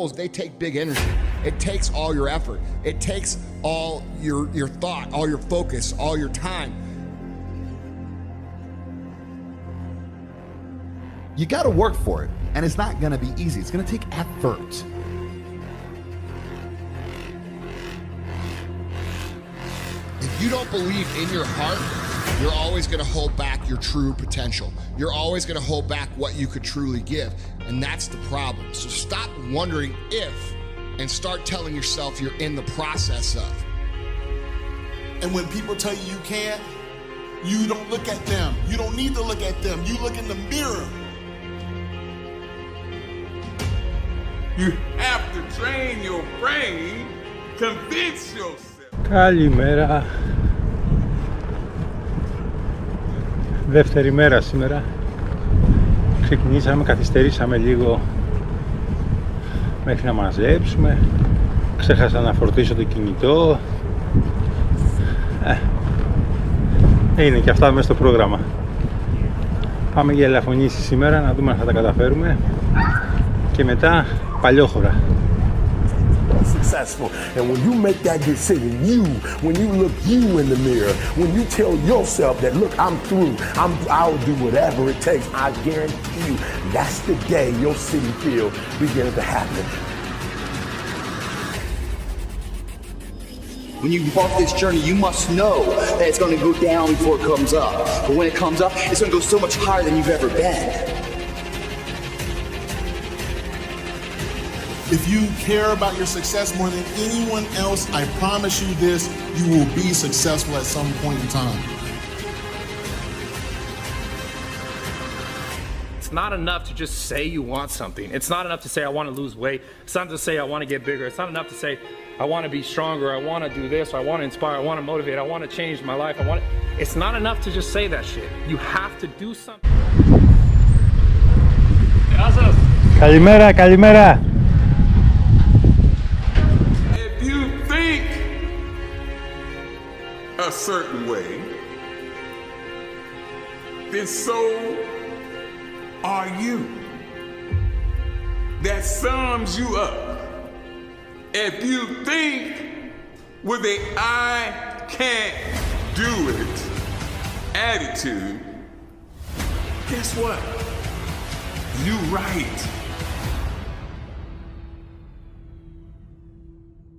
They take big energy. It takes all your effort. It takes all your thought, all your focus, all your time. You got to work for it, and it's not going to be easy. It's going to take effort. If you don't believe in your heart, you're always going to hold back your true potential. You're always going to hold back what you could truly give, and that's the problem. So stop wondering if, and start telling yourself you're in the process of. And when people tell you you can't, you don't look at them. You don't need to look at them. You look in the mirror. You have to train your brain, convince yourself. Καλημέρα. Δεύτερη μέρα σήμερα. Ξεκινήσαμε, καθυστερήσαμε λίγο μέχρι να μαζέψουμε. Ξέχασα να φορτίσω το κινητό. Είναι και αυτά μέσα στο πρόγραμμα. Πάμε για Ελαφονήσι σήμερα, να δούμε αν θα τα καταφέρουμε. Και μετά Παλαιόχωρα. Successful. And when you make that decision, when you look you in the mirror, when you tell yourself that, look, I'm through, I'll do whatever it takes, I guarantee you, that's the day your city feel begins to happen. When you embark this journey, you must know that it's going to go down before it comes up. But when it comes up, it's going to go so much higher than you've ever been. If you care about your success more than anyone else, I promise you this, you will be successful at some point in time. It's not enough to just say you want something. It's not enough to say I want to lose weight. It's not to say I want to get bigger. It's not enough to say I want to be stronger. I want to do this. I want to inspire. I want to motivate. I want to change my life. It's not enough to just say that shit. You have to do something. Καλημέρα, καλημέρα. A certain way, then so are you. That sums you up. If you think with a I can't do it attitude, guess what? You right.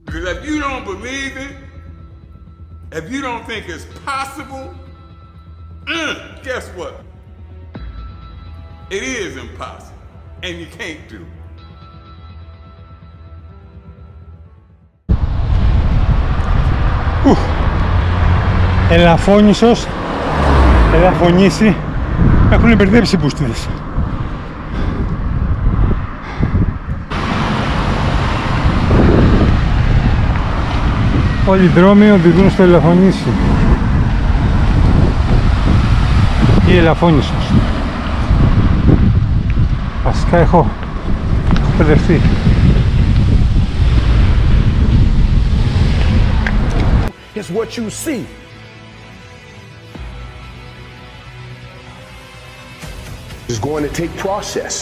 Because if you don't believe it, if you don't think it's possible, guess what? It is impossible, and you can't do it. Ελαφώνησος, Ελαφονήσι, έχουν μπερδέψει οι μπούστιδες. Όλοι οι δρόμοι οδηγούν στο Ελαφονήσι ή Ελαφώνησος. Βασικά έχω παιδευτεί. It's what you see. It's going to take process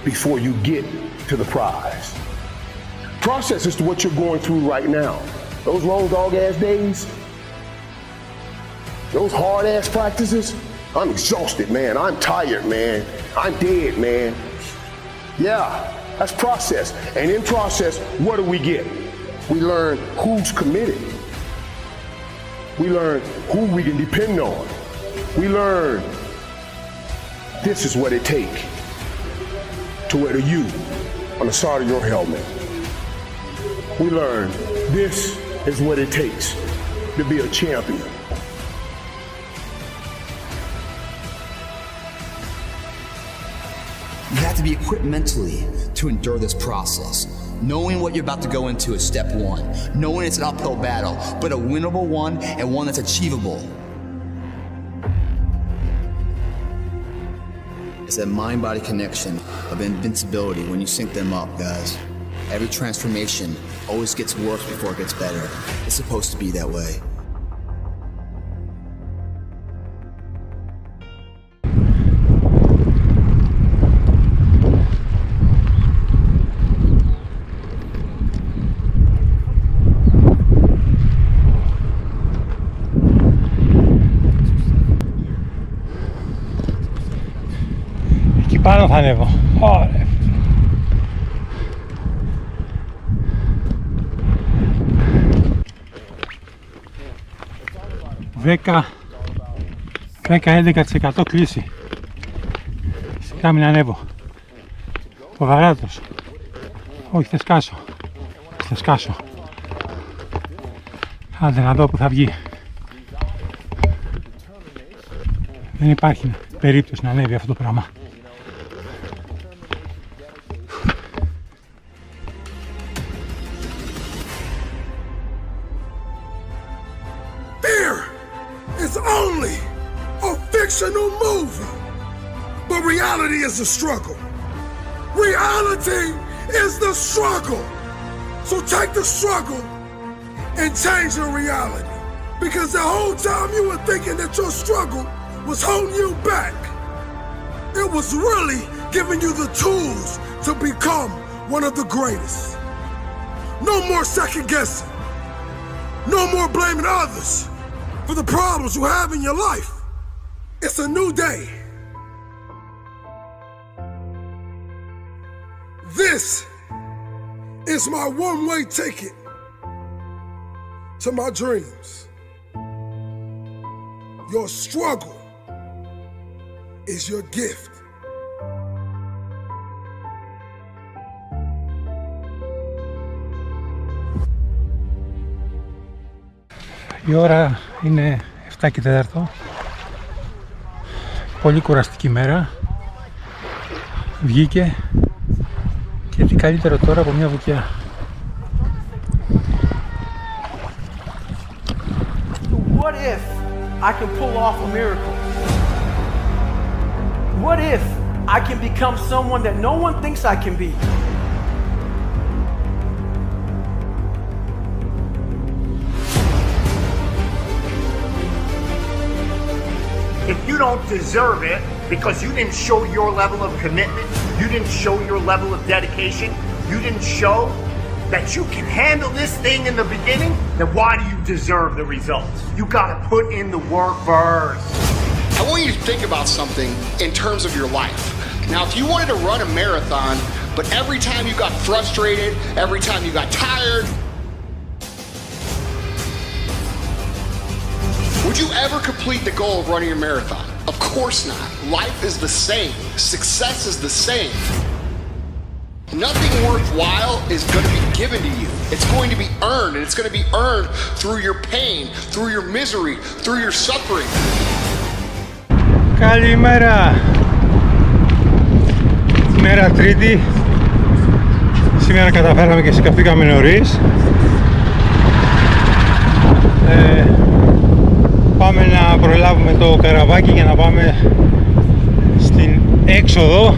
before you get to the prize. Process is to what you're going through right now. Those long dog-ass days, those hard-ass practices, I'm exhausted, man. I'm tired, man. I'm dead, man. Yeah, that's process. And in process, what do we get? We learn who's committed. We learn who we can depend on. We learn this is what it takes to wear the U on the side of your helmet. We learn this is what it takes to be a champion. You have to be equipped mentally to endure this process. Knowing what you're about to go into is step one. Knowing it's an uphill battle, but a winnable one and one that's achievable. It's that mind-body connection of invincibility when you sync them up, guys. Every transformation always gets worse before it gets better. It's supposed to be that way. ανέβω. Ωραία. 10-11% κλίση. Σιγά μην ανέβω. Ποδαράτος. Όχι, θα σκάσω. Θα σκάσω. Άντε να δω που θα βγει. Δεν υπάρχει περίπτωση να ανέβει αυτό το πράγμα. Fear is only a fictional movie, but reality is the struggle. Reality is the struggle. So take the struggle and change your reality. Because the whole time you were thinking that your struggle was holding you back, it was really giving you the tools to become one of the greatest. No more second guessing. No more blaming others for the problems you have in your life. It's a new day. This is my one-way ticket to my dreams. Your struggle is your gift. Η ώρα είναι 7 και 4. Πολύ κουραστική μέρα. Βγήκε και τι καλύτερο τώρα από μια βουτιά. What if I can pull off a miracle? What if I can become someone that no one thinks I can be? If you don't deserve it because you didn't show your level of commitment, you didn't show your level of dedication, you didn't show that you can handle this thing in the beginning, then why do you deserve the results? You gotta put in the work first. I want you to think about something in terms of your life. Now, if you wanted to run a marathon, but every time you got frustrated, every time you got tired, would you ever complete the goal of running a marathon? Of course not. Life is the same. Success is the same. Nothing worthwhile is going to be given to you. It's going to be earned, and it's going to be earned through your pain, through your misery, through your suffering. Καλημέρα. Μέρα Τρίτη. Σήμερα καταφέραμε και σηκωθήκαμε νωρίς. Πάμε να προλάβουμε το καραβάκι για να πάμε στην έξοδο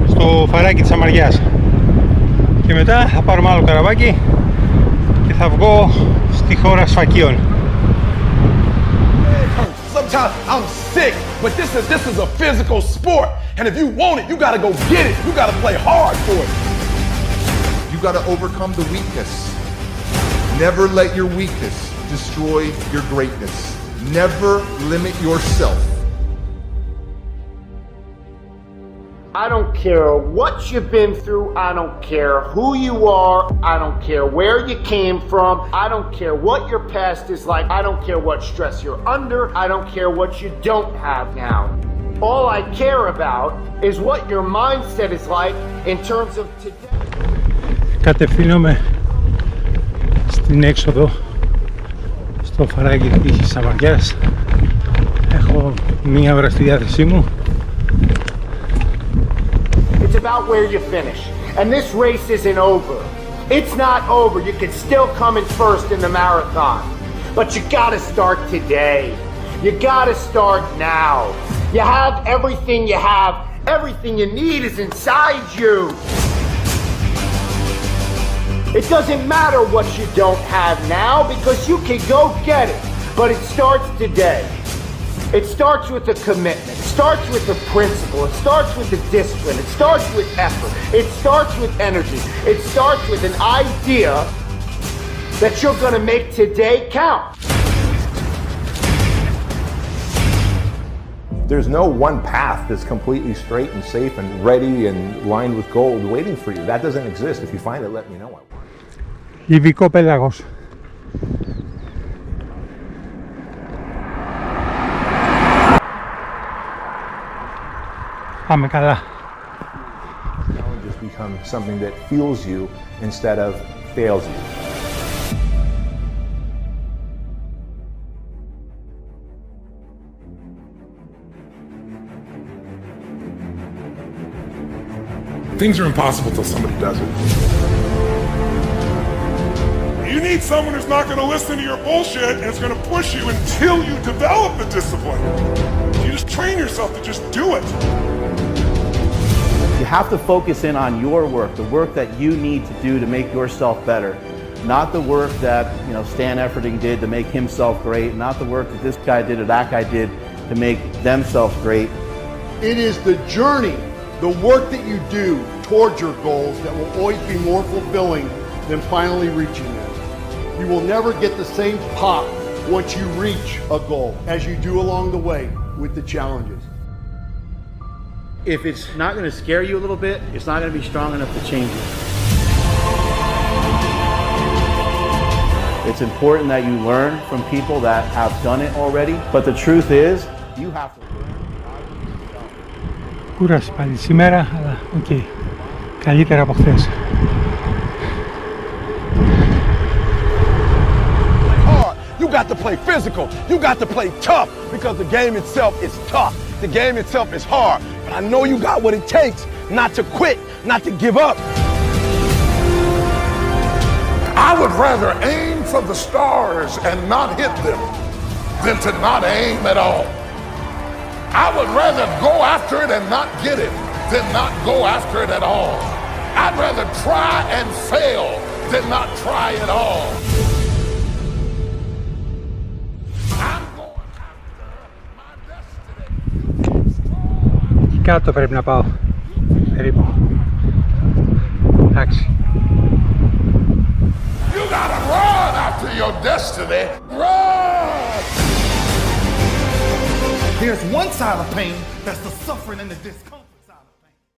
στο φαράγγι της Σαμαριάς. Και μετά θα πάρουμε άλλο καραβάκι και θα βγω στη χώρα σφακίων. Sometimes I'm sick, but this is a physical sport. And if you want it, you gotta go get it. You gotta play hard for it. You gotta overcome the weakness. Never let your weakness destroy your greatness. Never limit yourself. I don't care what you've been through. I don't care who you are. I don't care where you came from. I don't care what your past is like. I don't care what stress you're under. I don't care what you don't have now. All I care about is what your mindset is like in terms of today. Κατευθύνομαι στην έξοδο στο φαράγγι της Σαμαριάς. Έχω μία ώρα στη διάθεσή μου. It's about where you finish. And this race isn't over. It's not over. You can still come in first in the marathon. But you gotta start today. You gotta start now. You have everything you have. Everything you need is inside you. It doesn't matter what you don't have now because you can go get it. But it starts today. It starts with a commitment. It starts with a principle. It starts with a discipline. It starts with effort. It starts with energy. It starts with an idea that you're going to make today count. There's no one path that's completely straight and safe and ready and lined with gold waiting for you. That doesn't exist. If you find it, let me know. Ιβικό πέλαγος. Πάμε καλά. Challenges become something that fuels you instead of fails you. Things are impossible till somebody does it. You need someone who's not going to listen to your bullshit and is going to push you until you develop the discipline. You just train yourself to just do it. You have to focus in on your work, the work that you need to do to make yourself better. Not the work that, Stan Efferding did to make himself great, not the work that this guy did or that guy did to make themselves great. It is the journey, the work that you do towards your goals that will always be more fulfilling than finally reaching them. You will never get the same pop once you reach a goal as you do along the way with the challenges. If it's not going to scare you a little bit, it's not going to be strong enough to change you. It's important that you learn from people that have done it already, but the truth is, you have to learn how to do yourself. Κούραση πάλι σήμερα, αλλά οκ. Καλύτερα από χθες. You got to play physical. You got to play tough because the game itself is tough. The game itself is hard. But I know you got what it takes not to quit, not to give up. I would rather aim for the stars and not hit them than to not aim at all. I would rather go after it and not get it than not go after it at all. I'd rather try and fail than not try at all. Κάτω πρέπει να πάω, περίπου. Εντάξει. You gotta run after your destiny. Run! There's one side of pain, that's the suffering and the discomfort.